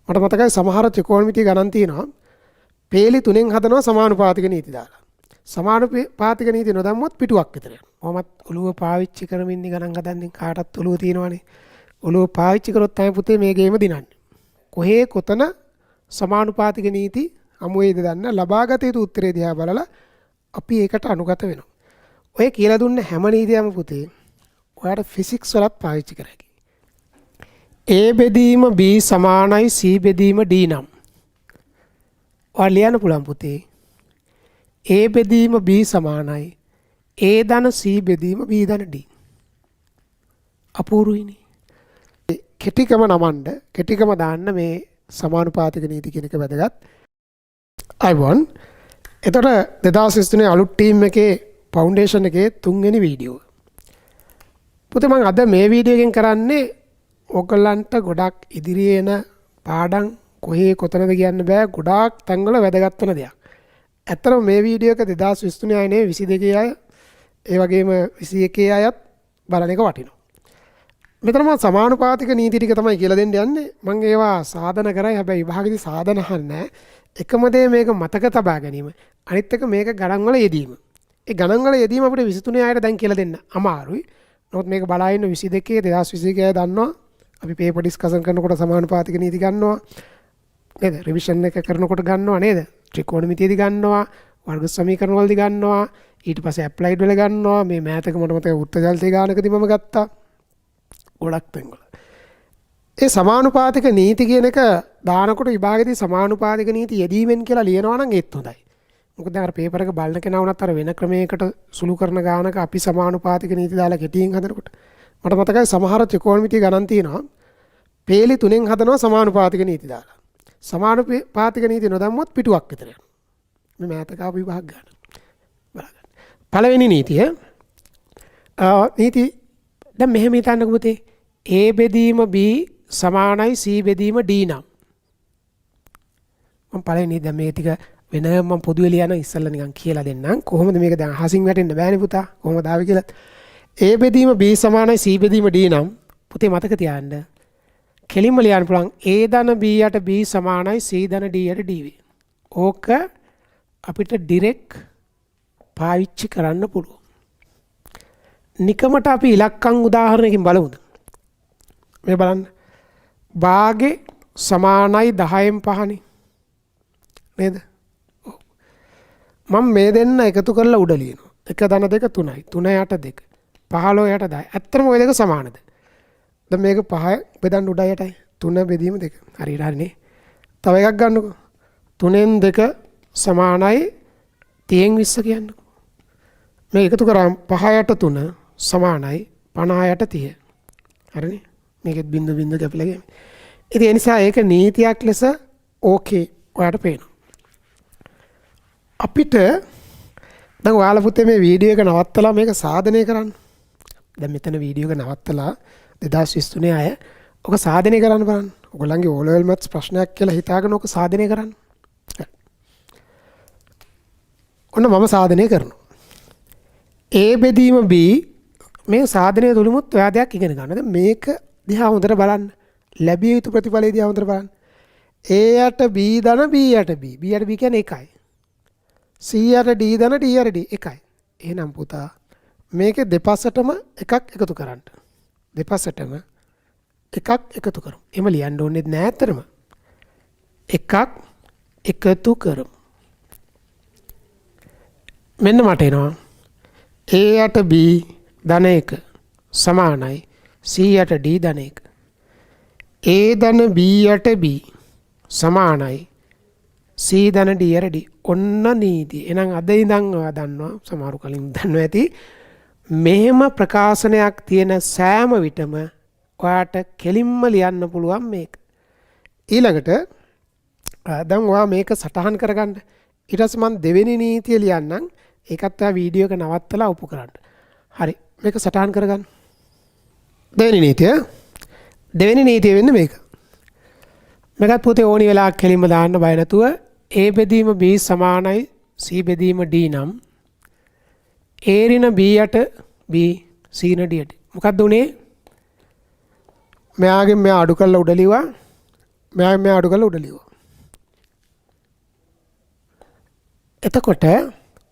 මට මතකයි සමහර ත්‍රිකෝණමිතිය ගණන් තියෙනවා. පේලි 3න් හදනවා සමානුපාතික නීති දාලා. සමානුපාතික නීති නොදැම්මොත් පිටුවක් විතර යනවා. කොහොමත් ඔළුව පාවිච්චි කරමින් ඉන්න ගණන් හදන්නේ කාටත් ඔළුව තියෙනවනේ. ඔළුව පාවිච්චි කරොත් තමයි පුතේ මේ ගේම දිනන්නේ. කොහේ කොතන සමානුපාතික නීති අමු වේද දන්න ලබාගත යුතු උත්තරේ දිහා බලලා අපි ඒකට අනුගත වෙනවා. ඔය කියලා දුන්න හැම නීතියම පුතේ ඔයාලට ෆිසික්ස් වලත් පාවිච්චි කරගන්න. A බෙදීම B සමානයි C බෙදීම D නම්. ඔයා ලියන්න පුළුවන් පුතේ. A බෙදීම B සමානයි A ධන C බෙදීම B ධන D. අපූර්වයිනේ. කෙටිකම නමන්න කෙටිකම දාන්න මේ සමානුපාතික නීති කියන එක වැදගත්. I1 එතකොට 2023 අලුත් ටීම් එකේ ෆවුන්ඩේෂන් එකේ 3 වෙනි වීඩියෝ. පුතේ මම අද මේ වීඩියෝ එකෙන් කරන්නේ ඔයගලන්ට ගොඩක් ඉදිරියේ එන පාඩම් කොහේ කොතනද කියන්න බෑ ගොඩාක් තැන්වල වැදගත් වෙන දෙයක්. ඇත්තටම මේ වීඩියෝ එක 2023 ආයේ 22 අය ඒ වගේම 21 අයත් බලන එක වටිනවා. මෙතන මම සමානුපාතික නීති ටික තමයි කියලා දෙන්න යන්නේ. මම ඒවා සාධන කරයි හැබැයි විභාගෙදි සාධන අහන්නේ එකම දේ මේක මතක තබා ගැනීම. අනිත් එක මේක ගණන් වල යෙදීම. ඒ ගණන් වල යෙදීම අපිට 23 ආයෙත් දැන් කියලා දෙන්න අමාරුයි. නමුත් මේක බලා ඉන්න 22 2021 අය දන්නවා. අපි පේපර් ඩිස්කෂන් කරනකොට සමානුපාතික නීති ගන්නවා. නේද? රිවිෂන් එක කරනකොට ගන්නවා නේද? ත්‍රිකෝණමිතියදී ගන්නවා, වර්ග සමීකරණ වලදී ගන්නවා, ඊට පස්සේ ඇප්ලයිඩ් වල ගන්නවා. මේ මෑතක මට මතකයි උත්තරජාලතේ ගානකදී මම ගත්තා. ගොඩක් තැන්වල. ඒ සමානුපාතික නීති කියන එක දානකොට විභාගෙදී සමානුපාතික නීති යෙදීමෙන් කියලා ලියනවා නම් ඒත් හොඳයි. මොකද දැන් අර පේපර් එක බලන කෙනා වුණත් අර වෙන ක්‍රමයකට සුළු කරන ගානක අපි සමානුපාතික නීති දාලා කෙටියෙන් හදනකොට මට මතකයි සමහර ත්‍රිකෝණමිතිය ගණන් තියෙනවා. පේලි 3න් හදනවා සමානුපාතික නීති දාලා. සමානුපාතික නීති නොදැම්මොත් පිටුවක් විතර යනවා. මේ මෑතක ආපු විභාග ගන්න. බලන්න. පළවෙනි නීතිය නීති දැන් මෙහෙම හිතන්නකෝ පුතේ. A බෙදීම B සමානයි C බෙදීම D නම්. මම පළවෙනි දැන් මේ ටික වෙනම මම පොදුවේ ලියන ඉස්සෙල්ලා නිකන් කියලා දෙන්නම්. කොහොමද මේක දැන් අහසින් වැටෙන්න බෑනේ පුතා. කොහොමද ආවේ කියලා. A බෙදීම B සමානයි C බෙදීම D නම් පුතේ මතක තියාගන්න. කෙලින්ම ලියන්න පුළුවන් A ධන B යට B සමානයි C ධන D යට D වේ. ඕක අපිට ඩිරෙක්ට් පාවිච්චි කරන්න පුළුවන්. නිකමට අපි ඉලක්කම් උදාහරණයකින් බලමුද? මේ බලන්න. භාගේ සමානයි 10න් 5නේ. නේද? මම මේ දෙන්න එකතු කරලා උඩ ලියනවා. 1 ධන 2 3යි. 3 යට 2. 15 යට 10. ඇත්තටම ওই දෙක සමානද? දැන් මේක 5 බෙදන්න උඩ යටයි. 3 බෙදීම 2. හරියට හරිනේ. තව එකක් ගන්නකො. 3න් 2 සමානයි 30න් 20 කියන්නකො. මේ එකතු කරාම 5 යට 3 සමානයි 50 යට 30. හරිනේ? මේකෙත් බින්දු බින්දු කැපිලා ගියා. ඉතින් ඒ නිසා ඒක නීතියක් ලෙස ඕකේ ඔයාලට පේනවා. අපිට දැන් ඔයාලා පුතේ මේ වීඩියෝ එක නවත්තලා මේක සාධනය කරන්න. දැන් මෙතන වීඩියෝ එක නවත්තලා 2023 අය ඔක සාධනය කරන්න බලන්න. ඔයගොල්ලන්ගේ O level maths ප්‍රශ්නයක් කියලා හිතාගෙන ඔක සාධනය කරන්න. ඔන්න මම සාධනය කරනවා. A බෙදීම B මේ සාධනය තුලමුත් ඔයා දෙයක් ඉගෙන ගන්න. දැන් මේක දිහා හොඳට බලන්න. ලැබිය යුතු ප්‍රතිඵලය දිහා හොඳට බලන්න. A යට B ධන B යට B. B යට B කියන්නේ 1යි. C යට D ධන D යට D 1යි. එහෙනම් පුතා මේකේ දෙපසටම එකක් එකතු කරන්න. දෙපසටම එකක් එකතු කරමු. එහෙම ලියන්න ඕනේ නැහැ අතරම. එකක් එකතු කරමු. මෙන්න මට එනවා A යට B ධන 1 සමානයි C යට D ධන 1. A ධන B යට B සමානයි C ධන D යට D. ඔන්න නීති. එහෙනම් අද ඉඳන් ඔයා දන්නවා සමහරු කලින් දන්නවා ඇති. මෙහෙම ප්‍රකාශනයක් තියෙන සෑම විටම ඔයාට කෙලින්ම ලියන්න පුළුවන් මේක. ඊළඟට දැන් ඔයා මේක සටහන් කරගන්න. ඊට පස්සේ මම දෙවෙනි නීතිය ලියන්නම්. ඒකත් ඔයා වීඩියෝ එක නවත්තලා ඔප්පු කරන්න. හරි. මේක සටහන් කරගන්න. දෙවෙනි නීතිය වෙන්නේ මේක. මේකත් පුතේ ඕනි වෙලාවක කෙලින්ම දාන්න බය නැතුව A බෙදීම B සමානයි C බෙදීම D නම් A ඍණ B යට B C ඍණ D යට. මොකක්ද උනේ? මෙයාගෙන් මෙයා අඩු කරලා උඩ ලිව්වා. මේ අඩු කරලා උඩ ලියුවා. එතකොට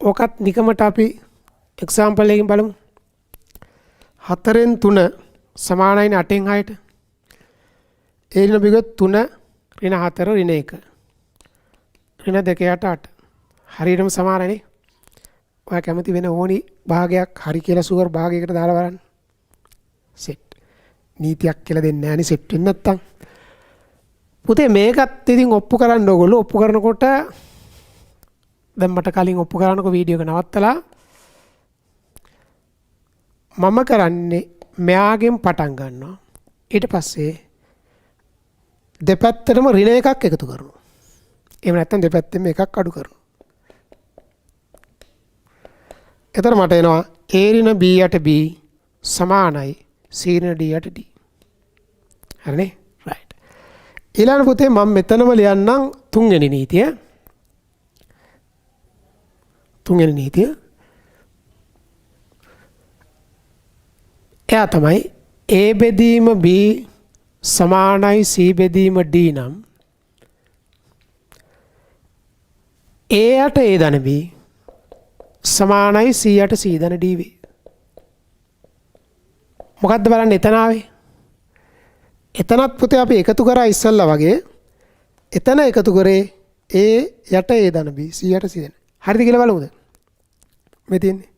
ඕකත් නිකමට අපි එක්සාම්පල් එකකින් බලමු. 4න් 3 සමානයි 8න් 6ට. ඒ ඍණ බිගොත් 3 ඍණ 4 ඍණ 1. ඍණ 2 යට 8. හරියටම සමානනේ. ඔයා කැමති වෙන ඕනි භාගයක් හරි කියලා සුවර් භාගයකට දාලා බලන්න. සෙට්. නීතියක් කියලා දෙන්නේ නැහැ නේ සෙට් වෙන්නේ නැත්තම්. පුතේ මේකත් ඉතින් ඔප්පු කරන්න ඕගොල්ලෝ ඔප්පු කරනකොට දැන් මට කලින් ඔප්පු කරනකො වීඩියෝ එක නවත්තලා මම කරන්නේ මෙයාගෙන් පටන් ගන්නවා. ඊට පස්සේ දෙපැත්තටම ඍණ එකක් එකතු කරනවා. එහෙම නැත්නම් දෙපැත්තෙම එකක් අඩු කරනවා. එතන මට එනවා A ඍණ B යට B සමානයි C ඍණ D යට D. හරිනේ? රයිට්. ඊළඟ පුතේ මම මෙතනම ලියන්නම් තුන්වෙනි නීතිය. තුන්වෙනි නීතිය. එයා තමයි A බෙදීම B සමානයි C බෙදීම D නම් A යට A ධන B සමානයි C යට C ධන D වේ. මොකද්ද බලන්න එතන ආවේ? එතනත් පුතේ අපි එකතු කරා ඉස්සල්ලා වගේ. එතන එකතු කරේ A යට A ධන B C යට C ධන. හරිද කියලා බලමුද? මේ තියෙන්නේ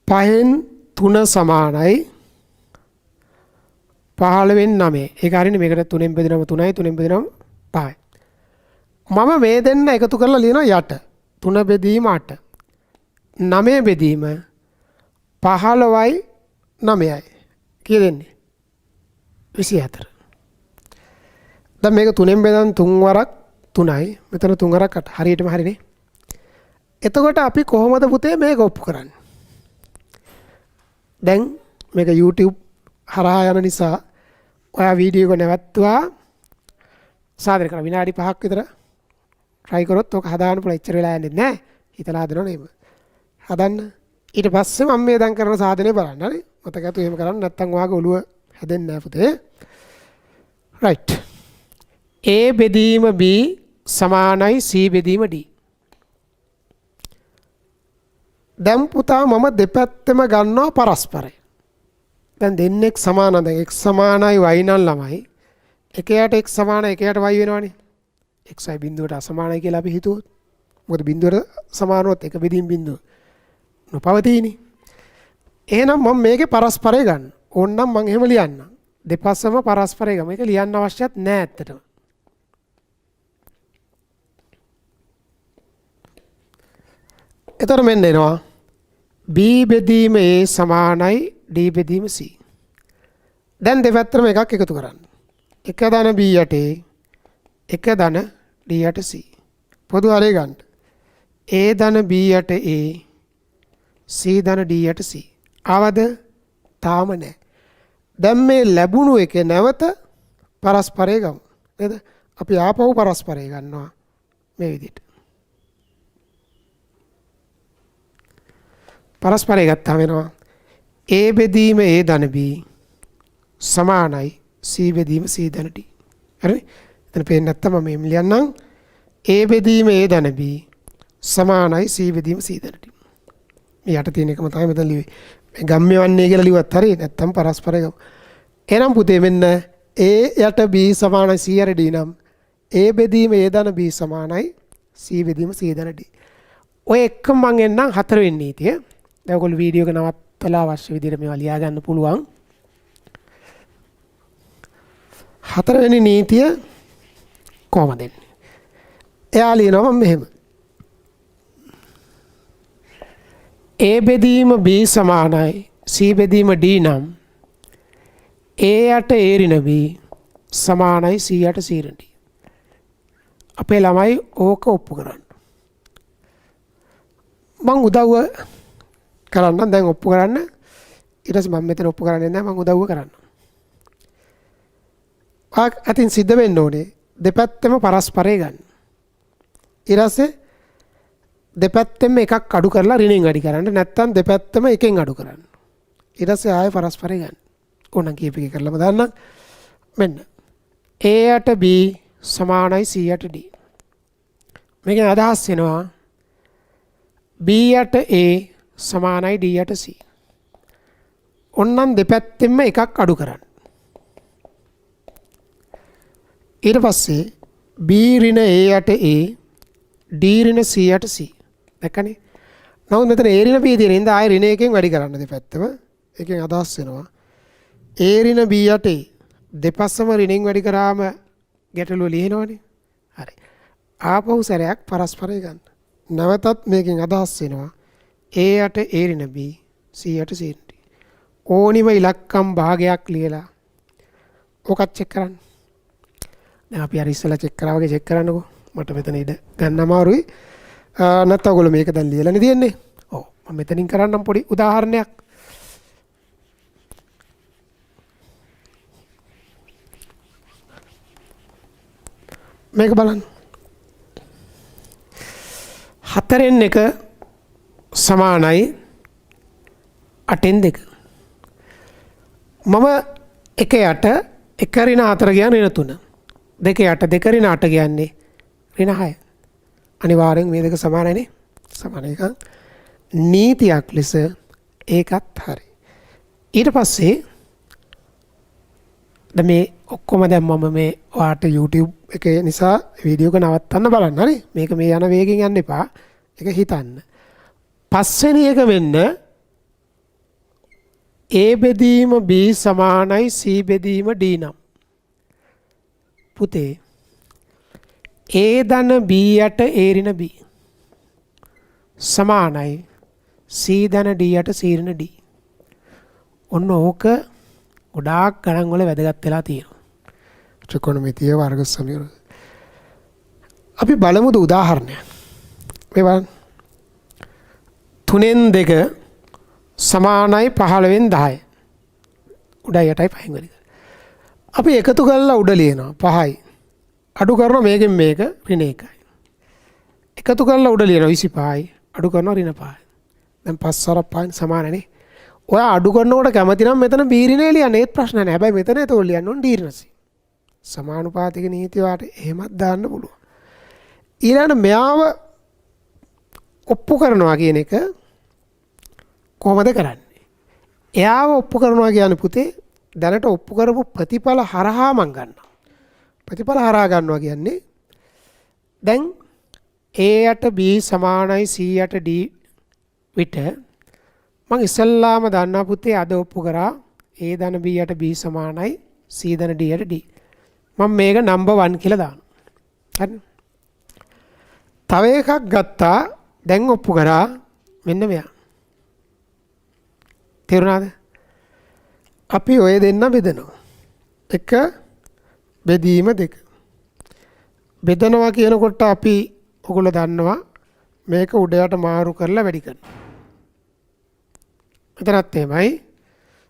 5න් 3 සමානයි 15න් 9. ඒක හරිනේ. මේකට 3ෙන් බෙදෙනම 3යි 3ෙන් බෙදෙනම 5යි. මම මේ දෙන්න එකතු කරලා ලියනවා යට 3 බෙදීම 8 9 බෙදීම 15යි 9යි කී දෙන්නේ 24. දැන් මේක 3ෙන් බෙදන් 3 වරක් 3යි මෙතන 3 වරක් 8 හරියටම හරිනේ. එතකොට අපි කොහොමද පුතේ මේක ඔප්පු කරන්නේ? දැන් මේක YouTube හරහා යන නිසා ඔයා වීඩියෝ එක නැවතුවා සාදර කරලා විනාඩි 5ක් විතර try කරොත් ඔක හදාන්න පුළුවන්. ඉච්චර වෙලා යන්නේ නැහැ. හිතලා හදනව නෙමෙයි. හදන්න. ඊට පස්සේ මම මේ දැන් කරන සාධනේ බලන්න. හරි? මතකතු එහෙම කරන්න නැත්නම් ඔයාගේ ඔළුව හැදෙන්නේ නැහැ පුතේ. right. A බෙදීම B සමානයි C බෙදීම D. දැන් පුතා මම දෙපැත්තෙම ගන්නවා පරස්පරය. දැන් දෙන්නෙක් සමාන. දැන් x සමානයි y නම් ළමයි. එකයට x සමානයි එකයට y වෙනවනේ. xy බිඳුවට අසමානයි කියලා අපි හිතුවොත්. මොකද බිඳුවට සමානවත් එක බෙදීම් බිඳුව නොපවතීනේ. එහෙනම් මම මේකේ පරස්පරය ගන්න. ඕන්නම් මම එහෙම ලියන්නම්. දෙපස්සම පරස්පරය ගම. ඒක ලියන්න අවශ්‍යත් නැහැ ඇත්තටම. එතකොට මෙන්න එනවා B බෙදීම A සමානයි D බෙදීම C. දැන් දෙපැත්තම එකක් එකතු කරන්න. එක ධන B යට A එක ධන D යට C. පොදු හරය ගන්න. A ධන B යට A C ධන D යට C. ආවද? තාම නැහැ. දැන් මේ ලැබුණු එක නැවත පරස්පරය ගමු. නේද? අපි ආපහු පරස්පරය ගන්නවා මේ විදිහට. පරස්පරය ගත්තාම වෙනවා A බෙදීම A ධන B සමානයි C බෙදීම C ධන D. හරිනේ? එතන පේන්නේ නැත්තම් මම මේ ලියන්නම් A බෙදීම A ධන B සමානයි C බෙදීම C ධන D. මේ යට තියෙන එකම තමයි මෙතන ලියුවේ. මේ ගම්ම්‍ය වන්නේ කියලා ලිව්වත් හරි නැත්තම් පරස්පරය ගමු. එහෙනම් පුතේ මෙන්න A යට B සමානයි C යට D නම් A බෙදීම A ධන B සමානයි C බෙදීම C ධන D. ඔය එක්කම මම එන්නම් 4 වෙනි නීතිය. දැන් ඔයගොල්ලෝ වීඩියෝ එක නවත්තලා අවශ්‍ය විදිහට මේවා ලියා ගන්න පුළුවන්. 4 වෙනි නීතිය කොහොමද එන්නේ? එයා ලියනවා මෙහෙම. A බෙදීම B සමානයි C බෙදීම D නම් A යට A ඍණ B සමානයි C යට C ඍණ D. අපේ ළමයි ඕක ඔප්පු කරන්න. මං උදව්ව කරන්න දැන් ඔප්පු කරන්න. ඊට පස්සේ මම මෙතන ඔප්පු කරන්නේ නැහැ. මං උදව්ව කරන්න. අතින් සිද්ධ වෙන්න ඕනේ දෙපැත්තෙම පරස්පරය ගන්න. ඊට පස්සේ දෙපැත්තෙම එකක් අඩු කරලා ඍණෙන් අඩි කරන්න. නැත්නම් දෙපැත්තම එකෙන් අඩු කරන්න. ඊට පස්සේ ආයෙ පරස්පරය ගන්න. ඕනනම් කීප එක කරලාම දාන්නම්. මෙන්න A යට B සමානයි C යට D. මේකෙන් අදහස් වෙනවා B යට A සමානයි D යට C. ඔන්නම් දෙපැත්තෙන්ම එකක් අඩු කරන්න. ඊට පස්සේ B ඍණ A යට A D ඍණ C යට C. දැක්කනේ? නමුත් මෙතන A ඍණ B තියෙන ඉඳ ආයෙ ඍණ එකෙන් වැඩි කරන්න දෙපැත්තම. ඒකෙන් අදහස් වෙනවා A ඍණ B යට A දෙපස්සම ඍණෙන් වැඩි කරාම ගැටලුව ලියනවනේ. හරි. ආපහු සැරයක් පරස්පරය ගන්න. නැවතත් මේකෙන් අදහස් වෙනවා A යට A ඍණ B C යට C ඍණ D. ඕනිම ඉලක්කම් භාගයක් ලියලා ඕකත් චෙක් කරන්න. දැන් අපි අර ඉස්සෙල්ලා චෙක් කරා වගේ චෙක් කරන්නකෝ. මට මෙතන ඉඳ ගන්න අමාරුයි. නැත්නම් ඔයගොල්ලෝ මේක දැන් ලියලානේ තියෙන්නේ. ඔව්. මම මෙතනින් කරන්නම් පොඩි උදාහරණයක්. මේක බලන්න. 4න් 1 සමානයි 8න් 2. මම 1 යට 1 ඍණ 4 කියන ඍණ 3. 2 යට 2 ඍණ 8 කියන්නේ ඍණ 6. අනිවාර්යෙන් මේ දෙක සමානයිනේ. සමාන එකක්. නීතියක් ලෙස ඒකත් හරි. ඊට පස්සේ දැන් මේ ඔක්කොම දැන් මම මේ ඔයාට YouTube එකේ නිසා වීඩියෝ එක නවත්තන්න බලන්න. හරි. මේක මේ යන වේගෙන් යන්න එපා. ඒක හිතන්න. පස්වෙනි එක වෙන්න A බෙදීම B සමානයි C බෙදීම D නම්. පුතේ A ධන B යට A ඍණ B සමානයි C ධන D යට C ඍණ D. ඔන්න ඕක ගොඩාක් ගණන් වල වැදගත් වෙලා තියෙනවා. ත්‍රිකෝණමිතිය වර්ග සමීකරණ. අපි බලමු උදාහරණයක්. මේ බලන්න. 3න් 2 සමානයි 15න් 10. උඩයි යටයි පහෙන් වැඩි කරලා. අපි එකතු කරලා උඩ ලියනවා 5යි. අඩු කරනවා මේකෙන් මේක ඍණ 1යි. එකතු කරලා උඩ ලියනවා 25යි. අඩු කරනවා ඍණ 5යි. දැන් 5 වර 5 සමානනේ. ඔයා අඩු කරනකොට කැමති නම් මෙතන B ඍණේ ලියන්න ඒත් ප්‍රශ්න නැහැ. හැබැයි මෙතන ඒතෝ ලියන්න ඕන D ඍණ C. සමානුපාතික නීතිය වාට එහෙමත් දාන්න පුළුවන්. ඊළඟට මෙයාව ඔප්පු කරනවා කියන එක කොහොමද කරන්නේ? එයාව ඔප්පු කරනවා කියන්නේ පුතේ දැනට ඔප්පු කරපු ප්‍රතිඵල හරහා මං ගන්නවා. ප්‍රතිඵල හරහා ගන්නවා කියන්නේ දැන් A යට B සමානයි C යට D විට මං ඉස්සල්ලාම දන්නා පුතේ අද ඔප්පු කරා A ධන B යට B සමානයි C ධන D යට D. මම මේක නම්බර් 1 කියලා දානවා. හරි. තව එකක් ගත්තා දැන් ඔප්පු කරා මෙන්න මෙයා. තේරුණාද? අපි ඔය දෙන්න බෙදනවා. එක බෙදීම දෙක. බෙදනවා කියනකොට අපි ඔයගොල්ලෝ දන්නවා මේක උඩයට මාරු කරලා වැඩි කරනවා. එතනත් එහෙමයි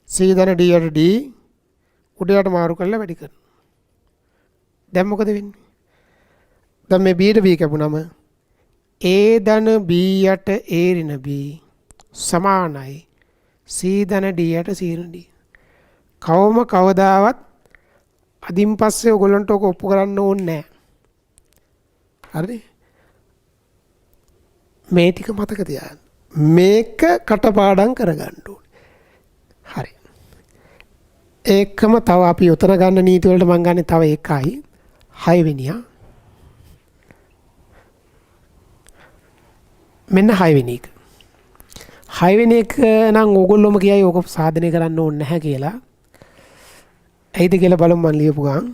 C ධන D යට D උඩයට මාරු කරලා වැඩි කරනවා. දැන් මොකද වෙන්නේ? දැන් මේ B ට B කැපුණම A ධන B යට A ඍණ B සමානයි C ධන D යට C ඍණ D. කවම කවදාවත් අදින් පස්සේ ඔයගොල්ලන්ට ඔක ඔප්පු කරන්න ඕනේ නැහැ. හරිද? මේ ටික මතක තියාගන්න. මේක කටපාඩම් කරගන්න ඕනේ. හරි. ඒකම තව අපි උතර ගන්න නීති වලට මම ගන්නේ තව එකයි 6 වෙනියා. මෙන්න 6 වෙනි එක. 6 වෙනි එක නම් ඕගොල්ලෝම කියයි ඕක සාධනය කරන්න ඕනේ නැහැ කියලා. ඇයිද කියලා බලමු මම ලියපු ගමන්.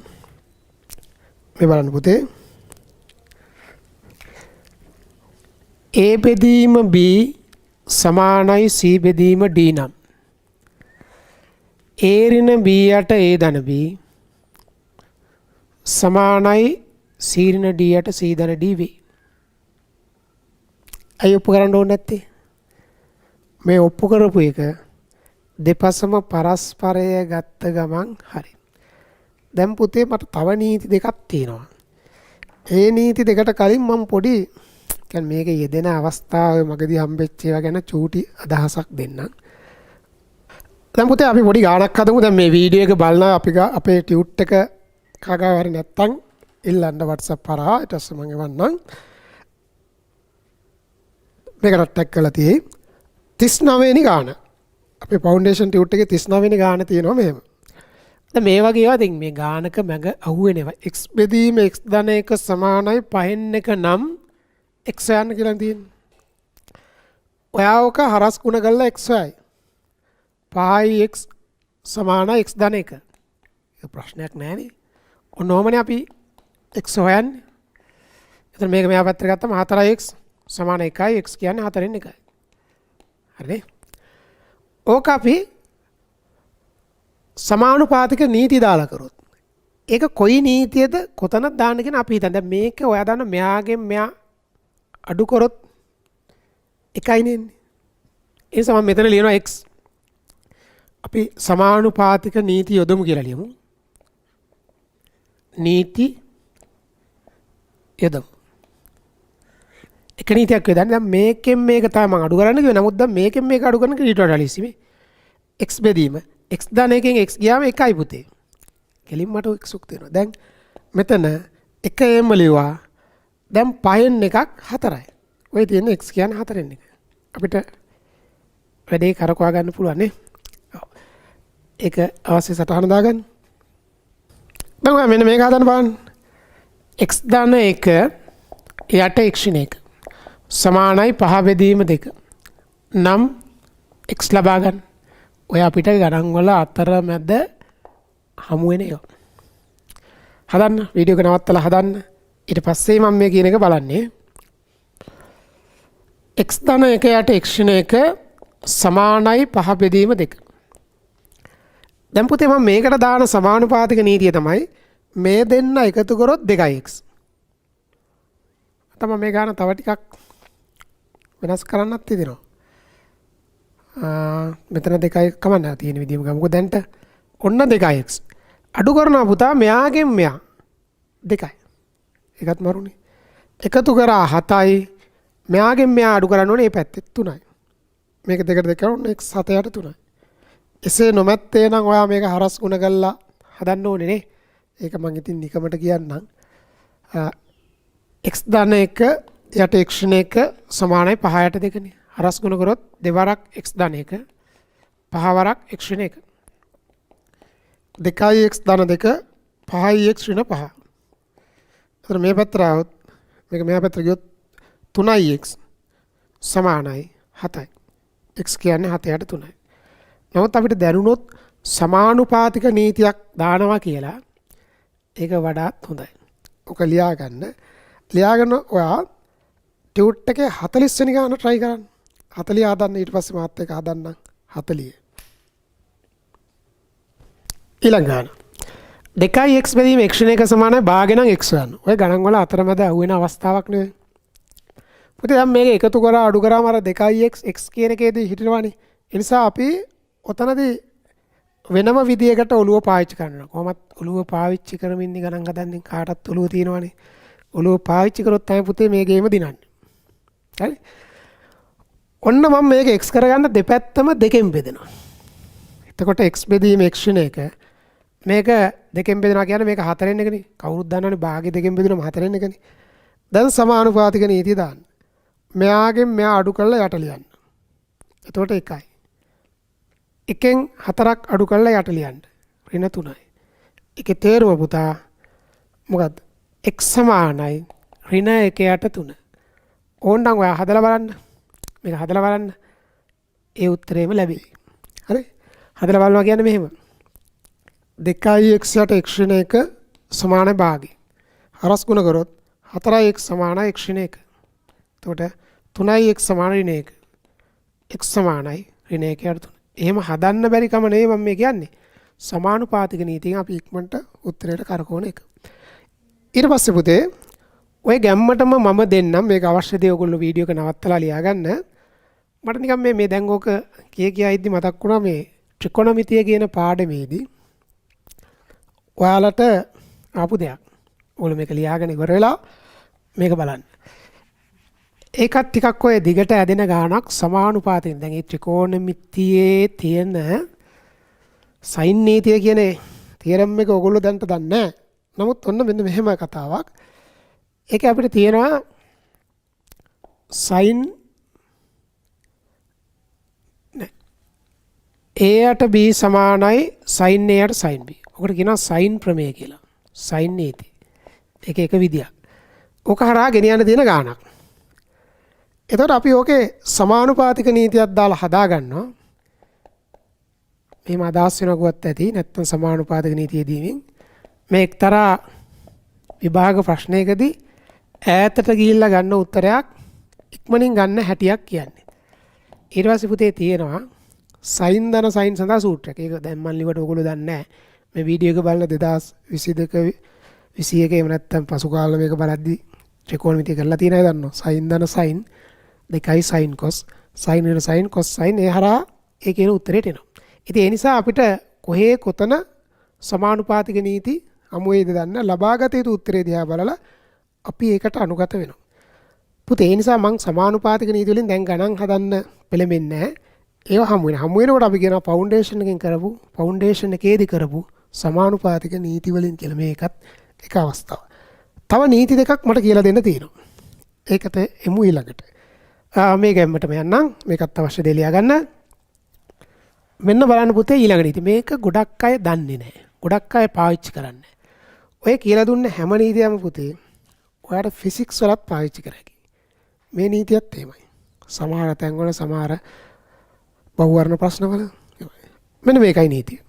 මේ බලන්න පුතේ. A බෙදීම B සමානයි C බෙදීම D නම් A ඍණ B යට A ධන B සමානයි C ඍණ D යට C ධන D වේ. අය ඔප්පු කරන්න ඕනේ නැත්තේ. මේ ඔප්පු කරපු එක දෙපසම පරස්පරය ගත්ත ගමන් හරි. දැන් පුතේ මට තව නීති දෙකක් තියෙනවා. ඒ නීති දෙකට කලින් මම පොඩි කියන්නේ මේක යෙදෙන අවස්ථාවේ මගදී හම්බෙච්ච ඒවා ගැන චූටි අදහසක් දෙන්නම්. දැන් පුතේ අපි පොඩි ගානක් හදමු. දැන් මේ වීඩියෝ එක බලනවා අපි අපේ ටියුට් එක කගාවරි නැත්තම් ඉල්ලන්න WhatsApp හරහා ඊට පස්සේ මම එවන්නම්. මේකට ටැග් කරලා තියෙයි 39 වෙනි ගාන. අපේ ෆවුන්ඩේෂන් ටියුට් එකේ 39 වෙනි ගාන තියෙනවා මෙහෙම. දැන් මේ වගේ ඒවා ඉතින් මේ ගානක මැග අහුවෙනවා. x බෙදීම x ධන 1 සමානයි 5න් 1 නම් x යන්න කියලා තියෙන්නේ. ඔයා ඔක හරස් ගුණ කරලා x යයි. 5x සමානයි x ධන 1. ඒක ප්‍රශ්නයක් නෑනේ. ඔන්නෝමනේ අපි x හොයන්නේ. එතන මේක මෙහා පැත්තට ගත්තම 4x සමාන 1යි x කියන්නේ 4න් 1යි. හරිනේ? ඕක අපි සමානුපාතික නීති දාලා කරොත් ඒක කොයි නීතියද කොතනද දාන්න කියන අපි හිතන. දැන් මේක ඔයා දන්න මෙයාගෙන් මෙයා අඩු කරොත් එකයි නෙන්නේ. ඒ නිසා මම මෙතන ලියනවා x. අපි සමානුපාතික නීති යොදමු කියලා ලියමු. නීති යොදමු. එක නීතියක් වේදන්නේ. දැන් මේකෙන් මේක තමයි මම අඩු කරන්න කිව්වේ. නමුත් දැන් මේකෙන් මේක අඩු කරන එක ඊට වඩා ලීසි මේ. x බෙදීම x ධන එකෙන් x ගියාම 1යි පුතේ. කෙලින් මට x උක් තියෙනවා. දැන් මෙතන 1ෙම ලියුවා. දැන් 5න් එකක් 4යි. ඔය තියෙන x කියන්නේ 4න් එක. අපිට වැඩේ කරකවා ගන්න පුළුවන් නේ. ඒක අවශ්‍ය සටහන දාගන්න. දැන් ඔයා මෙන්න මේක හදන්න බලන්න. x ධන 1 යට x න 1 සමානයි 5 බෙදීම 2 නම් x ලබා ගන්න. ඔය අපිට ගණන් වල අතරමැද හමු වෙන ඒවා. හදන්න වීඩියෝ එක නවත්තලා හදන්න. ඊට පස්සේ මම මේ කියන එක බලන්නේ. x ධන 1 යට x න 1 සමානයි 5 බෙදීම 2. දැන් පුතේ මම මේකට දාන සමානුපාතික නීතිය තමයි මේ දෙන්න එකතු කරොත් 2x. තමයි මේ ගාන තව ටිකක් වෙනස් කරන්නත් තියෙනවා. මෙතන 2යි කමන්න තියෙන විදිහම ගමුකෝ. දැන්ට ඔන්න 2x. අඩු කරනවා පුතා මෙයාගෙන් මෙයා 2යි. ඒකත් මරුනේ. එකතු කරා 7යි. මෙයාගෙන් මෙයා අඩු කරන්න ඕනේ මේ පැත්තේ 3යි. මේක දෙකට දෙක කරොත් x 7 යට 3යි. එසේ නොමැත්තේ නම් ඔයා මේක හරස් ගුණ කරලා හදන්න ඕනේ නේ. ඒක මම ඉතින් නිකමට කියන්නම්. x ධන 1 යට x න 1 සමානයි 5 යට 2 නේ. හරස් ගුණ කරොත් දෙවරක් x ධන 1 5 වරක් x න 1. 2යි x ධන 2 5යි x න 5. එතන මේ පැත්තට આવොත් මේක මෙහා පැත්තට ගියොත් 3යි x සමානයි 7යි. x කියන්නේ 7 යට 3යි. නමුත් අපිට දැනුනොත් සමානුපාතික නීතියක් දානවා කියලා ඒක වඩාත් හොඳයි. ඔක ලියා ගන්න. ලියාගෙන ඔයා ටියුට් එකේ 40 වෙනි ගාන try කරන්න. 40 හදන්න ඊට පස්සේ මාත් එක හදන්න 40. ඊළඟ ගාන. 2x බෙදීම x න 1 සමානයි භාගය නම් x ගන්න. ඔය ගණන් වල අතරමැද අහුවෙන අවස්ථාවක් නෙවෙයි. පුතේ දැන් මේක එකතු කරා අඩු කරාම අර 2x x කියන එකේදී හිටිනවනේ. ඒ නිසා අපි ඔතනදී වෙනම විදියකට ඔළුව පාවිච්චි කරනවා. කොහොමත් ඔළුව පාවිච්චි කරමින් ඉන්න ගණන් හදන්නේ කාටත් ඔළුව තියෙනවනේ. ඔළුව පාවිච්චි කරොත් තමයි පුතේ මේ ගේම දිනන්නේ. හරි? ඔන්න මම මේක x කරගන්න දෙපැත්තම දෙකෙන් බෙදෙනවා. එතකොට x බෙදීම x න 1 මේක දෙකෙන් බෙදනවා කියන්නේ මේක 4න් එකනේ. කවුරුත් දන්නවනේ භාගය දෙකෙන් බෙදුනම 4න් එකනේ. දැන් සමානුපාතික නීතිය දාන්න. මෙයාගෙන් මෙයා අඩු කරලා යට ලියන්න. එතකොට 1යි. එකෙන් 4ක් අඩු කරලා යට ලියන්න. ඍණ 3යි. ඒකේ තේරුම පුතා මොකද්ද? x සමානයි ඍණ 1 යට 3. ඕනනම් ඔයා හදලා බලන්න. මේක හදලා බලන්න. ඒ උත්තරේම ලැබෙයි. හරි? හදලා බලනවා කියන්නේ මෙහෙම. 2x යට x න 1 සමාන භාගය. හරස් ගුණ කරොත් 4x සමානයි x න 1. එතකොට 3x සමාන ඍණ 1. x සමානයි ඍණ 1 යට 3. එහෙම හදන්න බැරි කම නෙවෙයි මම මේ කියන්නේ. සමානුපාතික නීතියෙන් අපි ඉක්මනට උත්තරයට කරකවන එක. ඊට පස්සේ පුතේ ඔය ගැම්මටම මම දෙන්නම් මේක අවශ්‍ය දේ ඔයගොල්ලෝ වීඩියෝ එක නවත්තලා ලියා ගන්න. මට නිකන් මේ දැන් ඕක කියා ඉද්දි මතක් වුණා මේ ත්‍රිකොණමිතිය කියන පාඩමේදී ඔයාලට ආපු දෙයක්. ඔයගොල්ලෝ මේක ලියාගෙන ඉවර වෙලා මේක බලන්න. ඒකත් ටිකක් ඔය දිගට ඇදෙන ගානක් සමානුපාතිකෙන්. දැන් මේ ත්‍රිකෝණමිතියේ තියෙන සයින් නීතිය කියන තියරම් එක ඔයගොල්ලෝ දැන්ට දන්නේ නැහැ. නමුත් ඔන්න මෙන්න මෙහෙම කතාවක්. ඒක අපිට තියෙනවා sin a යට b සමානයි sin a යට sin b. ඔකට කියනවා sin ප්‍රමේය කියලා. sin නීති. ඒක එක විදියක්. ඕක හරහා ගෙනියන්න තියෙන ගාණක්. එතකොට අපි ඕකේ සමානුපාතික නීතියක් දාලා හදා ගන්නවා. මෙහෙම අදහස් වෙනකුවත් ඇති. නැත්නම් සමානුපාතික නීතියේදී මේ එක්තරා විභාග ප්‍රශ්නයකදී ඈතට ගිහිල්ලා ගන්න උත්තරයක් ඉක්මනින් ගන්න හැටියක් කියන්නේ. ඊට පස්සේ පුතේ තියෙනවා sin ධන sin සඳහා සූත්‍රයක්. ඒක දැන් මම ලිවට ඔයගොල්ලෝ දන්නේ නැහැ. මේ වීඩියෝ එක බලන 2022 21 එහෙම නැත්නම් පසු කාලෙ මේක බලද්දි ත්‍රිකෝණමිතිය කරලා තියෙන අය දන්නවා. sin ධන sin දෙකයි sin cos sin වෙන sin cos sin ඒ හරහා ඒ කියන උත්තරේට එනවා. ඉතින් ඒ නිසා අපිට කොහේ කොතන සමානුපාතික නීති අමු වේද දන්න ලබාගත යුතු උත්තරේ දිහා බලලා අපි ඒකට අනුගත වෙනවා. පුතේ ඒ නිසා මම සමානුපාතික නීති වලින් දැන් ගණන් හදන්න පෙළඹෙන්නේ නැහැ. ඒවා හමු වෙනකොට අපි කියනවා ෆවුන්ඩේෂන් එකෙන් කරපු ෆවුන්ඩේෂන් එකේදී කරපු සමානුපාතික නීති වලින් කියලා මේකත් එක අවස්ථාවක්. තව නීති දෙකක් මට කියලා දෙන්න තියෙනවා. ඒකට එමු ඊළඟට. මේ ගැම්මටම යන්නම්. මේකත් අවශ්‍ය දේ ලියා ගන්න. මෙන්න බලන්න පුතේ ඊළඟ නීති. මේක ගොඩක් අය දන්නේ නැහැ. ගොඩක් අය පාවිච්චි කරන්නේ නැහැ. ඔය කියලා දුන්න හැම නීතියක්ම පුතේ ඔයාලට ෆිසික්ස් වලත් පාවිච්චි කරගන්න. මේ නීතියත් එහෙමයි. සමහර තැන්වල සමහර බහුවර්ණ ප්‍රශ්නවල මෙන්න මේකයි නීතිය.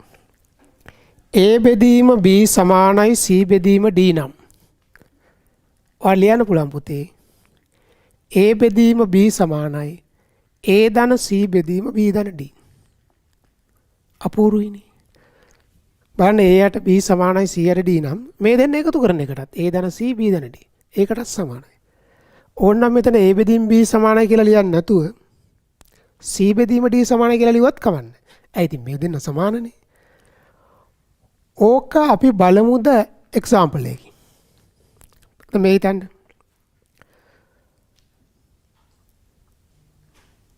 A බෙදීම B සමානයි C බෙදීම D නම්. ඔයාලා ලියන්න පුළුවන් පුතේ. A බෙදීම B සමානයි A ධන C බෙදීම B ධන D. අපූර්වයිනේ. බලන්න A යට B සමානයි C යට D නම් මේ දෙන්න එකතු කරන එකටත් A ධන C B ධන D ඒකටත් සමානයි. ඕනනම් මෙතන A බෙදීම B සමානයි කියලා ලියන්න නැතුව C බෙදීම D සමානයි කියලා ලියුවත් කමන්නේ. ඇයි ඉතින් මේ දෙන්න සමානනේ. ඕක අපි බලමුද එක්සැම්පල් එකකින්. මේ හිතන්න.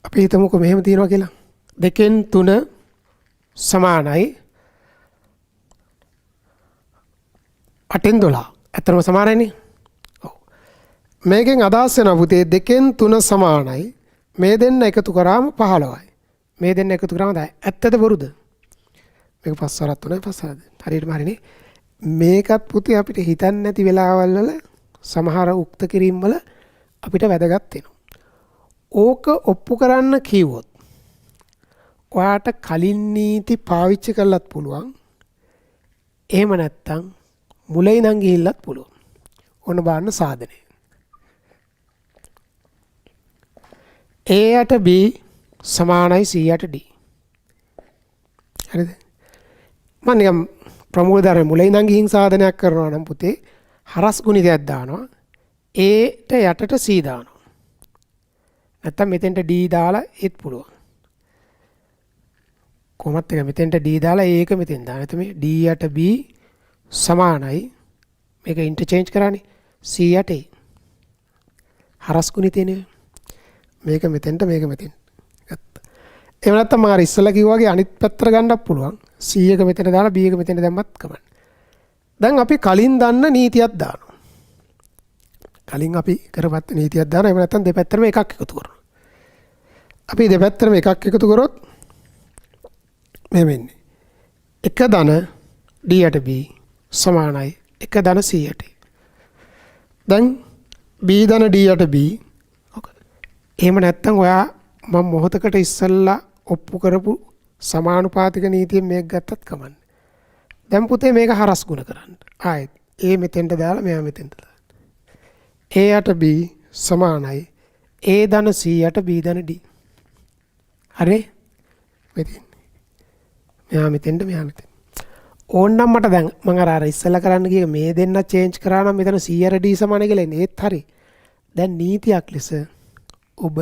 අපි හිතමුකෝ මෙහෙම තියනවා කියලා. 2න් 3 සමානයි 8න් 12. ඇත්තටම සමානයිනේ. ඔව්. මේකෙන් අදහස් වෙනවා පුතේ 2න් 3 සමානයි මේ දෙන්න එකතු කරාම 15යි. මේ දෙන්න එකතු කරාම 10යි. ඇත්තද බොරුද? මේක 5 වරක් 3යි 5 වරක්. හරියටම හරිනේ. මේකත් පුතේ අපිට හිතන්නේ නැති වෙලාවල් වල සමහර උක්ත කිරීම් වල අපිට වැදගත් වෙනවා. ඕක ඔප්පු කරන්න කිව්වොත් ඔයාට කලින් නීති පාවිච්චි කරලත් පුළුවන්. එහෙම නැත්නම් මුලින් ඉඳන් ගිහිල්ලත් පුළුවන්. ඔන්න බලන්න සාධනය. A යට B සමානයි C යට D. හරිද? මම නිකම් ප්‍රමෝදර මුලින් ඉඳන් ගිහින් සාධනයක් කරනවා නම් පුතේ හරස් ගුණිතයක් දානවා. A ට යටට C දානවා. නැත්තම් මෙතෙන්ට D දාලා ඒත් පුළුවන්. කොහොමත් එක මෙතෙන්ට D දාලා ඒක මෙතෙන් දාන්න. එතකොට මේ D යට B සමානයි මේක ඉන්ටර්චේන්ජ් කරන්නේ C යට A. හරස් ගුණිතේනේ. මේක මෙතෙන්ට මේක මෙතෙන්. ගත්තා. එහෙම නැත්තම් මම අර ඉස්සෙල්ලා කිව්වා වගේ අනිත් පැත්තට ගන්නත් පුළුවන්. C එක මෙතන දාලා B එක මෙතන දැම්මත් කමන්නේ. දැන් අපි කලින් දන්න නීතියක් දානවා. කලින් අපි කරපත් නීතියක් දානවා. එහෙම නැත්තම් දෙපැත්තටම එකක් එකතු කරනවා. අපි දෙපැත්තටම එකක් එකතු කරොත් මේ වෙන්නේ. එක ධන D යට B සමානයි එක ධන C යට. දැන් B ධන D යට B. එහෙම නැත්තම් ඔයා මම මොහොතකට ඉස්සෙල්ලා ඔප්පු කරපු සමානුපාතික නීතියෙන් මේක ගත්තත් කමන්නේ. දැන් පුතේ මේක හරස් ගුණ කරන්න. ආයෙත් A මෙතෙන්ට දාලා මෙයා මෙතෙන්ට දාන්න. A යට B සමානයි A ධන C යට B ධන D. හරි? මෙතෙන්. මෙයා මෙතෙන්ට මෙයා මෙතෙන්. ඕන්නම් මට දැන් මම අර ඉස්සෙල්ලා කරන්න ගිය මේ දෙන්න චේන්ජ් කරා නම් මෙතන C යට D සමානයි කියලා එන්නේ. ඒත් හරි. දැන් නීතියක් ලෙස ඔබ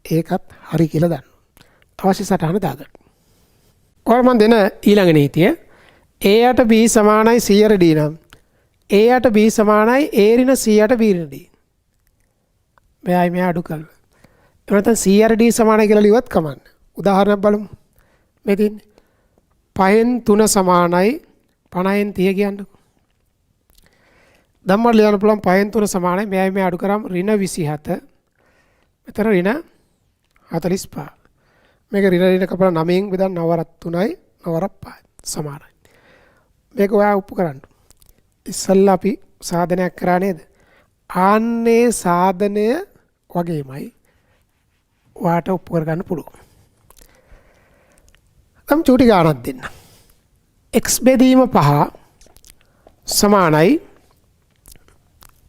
ඒකත් හරි කියලා දන්න. අවශ්‍ය සටහන දාගන්න. ඔයාලා මම දෙන ඊළඟ නීතිය A යට B සමානයි C යට D නම් A යට B සමානයි A ඍණ C යට B ඍණ D. මෙයයි මෙයා අඩු කරලා. එහෙම නැත්නම් C යට D සමානයි කියලා ලියුවත් කමන්න. උදාහරණයක් බලමු. මේ තියෙන්නේ 5න් 3 සමානයි 50න් 30 කියන්නකෝ. දැන් මට ලියන්න පුළුවන් 5න් 3 සමානයි. මෙයයි මේ අඩු කරාම ඍණ 27. මෙතන ඍණ 45. මේක ඍණ කපලා 9න් බෙදන්න 9 වරක් 3යි 9 වරක් 5යි සමානයි. මේක ඔයා උප්පු කරන්න. ඉස්සල්ලා අපි සාධනයක් කරා නේද? ආන්නේ සාධනය වගේමයි ඔයාට උප්පු කරගන්න පුළුවන්. නම් චූටි ගානක් දෙන්න. x බෙදීම 5 සමානයි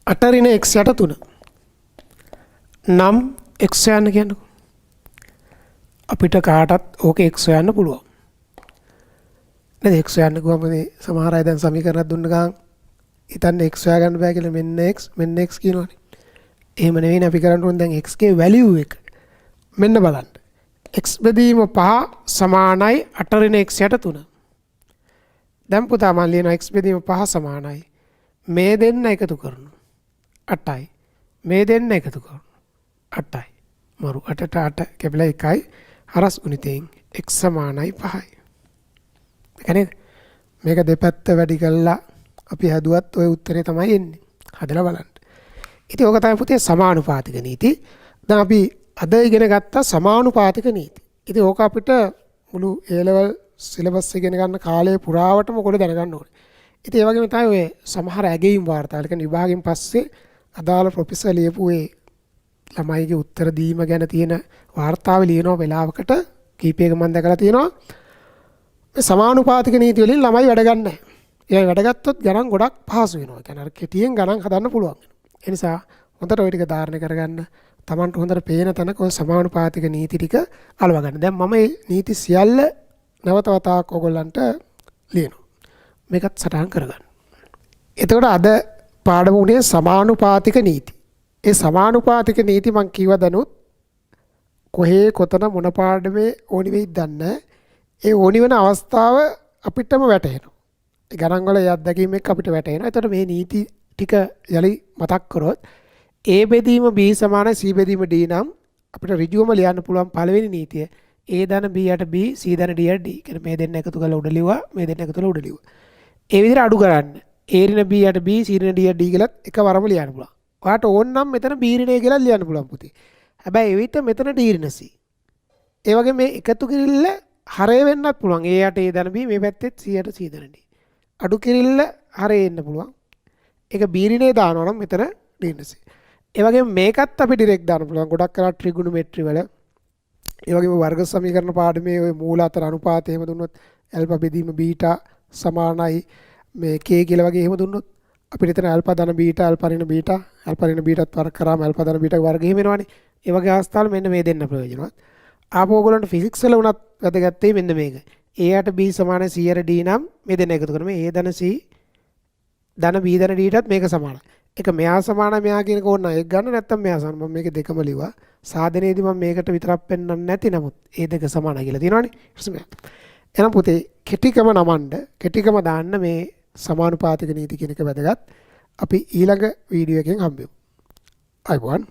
8 ඍණ x යට 3. නම් x යන්න කියන්නකො. අපිට කාටත් ඕක x යන්න පුළුවන්. නේද? x යන්න ගියාම මේ සමහර අය දැන් සමීකරණයක් දුන්න ගමන් හිතන්නේ x හොයා ගන්න බෑ කියලා මෙන්න x කියනවනේ. එහෙම නෙවෙයි අපි කරන්න ඕනේ දැන් x ගේ වැලියු එක. මෙන්න බලන්න. x බෙදීම 5 සමානයි 8 ඍණ x යට 3. දැන් පුතා මම ලියනවා x බෙදීම 5 සමානයි මේ දෙන්න එකතු කරනවා 8යි. මේ දෙන්න එකතු කරනවා 8යි. මරු 8ට 8 කැපිලා 1යි හරස් ගුණිතයෙන් x සමානයි 5යි. ඒ මේක දෙපැත්ත වැඩි කළා අපි හදුවත් ওই උත්තරේ තමයි එන්නේ. හදලා බලන්න. ඉතින් ඕක තමයි පුතේ සමානුපාතික නීති. දැන් අපි අද ඉගෙන ගත්ත සමානුපාතික නීති. ඉතින් ඕක අපිට මුළු A level සිලබස් ඉගෙන ගන්න කාලය පුරාවටම ඔයගොල්ලෝ දැනගන්න ඕනේ. ඉතින් ඒ වගේම තමයි ඔය සමහර ඇගීම් වාර්තා. ඒ කියන්නේ විභාගයෙන් පස්සේ අදාළ ප්‍රොෆෙසර් ලියපු ඒ ළමයිගේ උත්තර දීම ගැන තියෙන වාර්තාව ලියන වෙලාවකට කීපයක මම දැකලා තියෙනවා. මේ සමානුපාතික නීති වලින් ළමයි වැඩ ගන්න නැහැ. ඒ වැඩ ගත්තොත් ගණන් ගොඩක් පහසු වෙනවා. ඒ කියන්නේ අර කෙටියෙන් ගණන් හදන්න පුළුවන්. ඒ නිසා හොඳට ওই ටික ධාරණය කරගන්න. Tamanට හොඳට පේන තැනක ඔය සමානුපාතික නීති ටික අලව ගන්න. දැන් මම මේ නීති සියල්ල නැවත වතාවක් ඔයගොල්ලන්ට ලියනවා. මේකත් සටහන් කරගන්න. එතකොට අද පාඩම උනේ සමානුපාතික නීති. ඒ සමානුපාතික නීති මම කිව්ව දනුත් කොහේ කොතන මොන පාඩමේ ඕනි වෙයිද දන්නේ. ඒ ඕනි වෙන අවස්ථාව අපිටම වැටහෙනවා. ඒ ගණන් වල අත්දැකීම් එක්ක අපිට වැටහෙනවා. එතකොට මේ නීති ටික යලි මතක් කරොත් A බෙදීම B සමානයි C බෙදීම D නම් අපිට ඍජුවම ලියන්න පුළුවන් පළවෙනි නීතිය A ධන B යට B C ධන D යට D. කියන්නේ මේ දෙන්න එකතු කරලා උඩ ලිව්වා මේ දෙන්න එකතු කරලා උඩ ලිව්වා. ඒ විදිහට අඩු කරන්න. A ඍණ B යට B C ඍණ D යට D කියලා එකවරම ලියන්න පුළුවන්. ඔයාට ඕන නම් මෙතන B ඍණය කියලා ලියන්න පුළුවන් පුතේ. හැබැයි ඒ විදිහට මෙතන D ඍණ C. ඒ වගේ මේ එකතු කිරිල්ල හරය වෙන්නත් පුළුවන්. A යට A ධන B මේ පැත්තෙත් C යට C ධන D. අඩු කිරිල්ල හරය එන්න පුළුවන්. ඒක B ඍණේ දානවා නම් මෙතන D ඍණ C. ඒ වගේම මේකත් අපි ඩිරෙක්ට් දාන්න පුළුවන්. ගොඩක් කරලා ට්‍රිගොනොමෙට්‍රි වල ඒ වගේම වර්ග සමීකරණ පාඩමේ ওই මූල අතර අනුපාතය එහෙම දුන්නොත් ඇල්ෆා බෙදීම බීටා සමානයි මේ k කියලා වගේ එහෙම දුන්නොත් අපිට එතන ඇල්ෆා ධන බීටා ඇල්ෆා ඍණ බීටාත් වර්ග කරාම ඇල්ෆා ධන බීටා වර්ග එහෙම එනවනේ. ඒ වගේ අවස්ථාවල මෙන්න මේ දෙන්න ප්‍රයෝජනවත්. ආපහු ඔයගොල්ලන්ට ෆිසික්ස් වල උනත් වැදගත් වෙයි මෙන්න මේක. a යට b සමානයි c යට d නම් මේ දෙන්න එකතු කරමු. a ධන c ධන b ධන d ටත් මේක සමානයි. ඒක මෙයා සමානයි මෙයා කියනක ඕන එක ගන්න නැත්තම් මෙයා සමාන. මම මේක දෙකම ලිව්වා. සාධනයේදී මම මේකට විතරක් පෙන්වන්නේ නැති නමුත් ඒ දෙක සමානයි කියලා තියෙනවනේ. එහෙනම් පුතේ කෙටිකම නමන්න කෙටිකම දාන්න මේ සමානුපාතික නීති කියන එක වැදගත්. අපි ඊළඟ වීඩියෝ එකෙන් හම්බෙමු. අයබෝන්.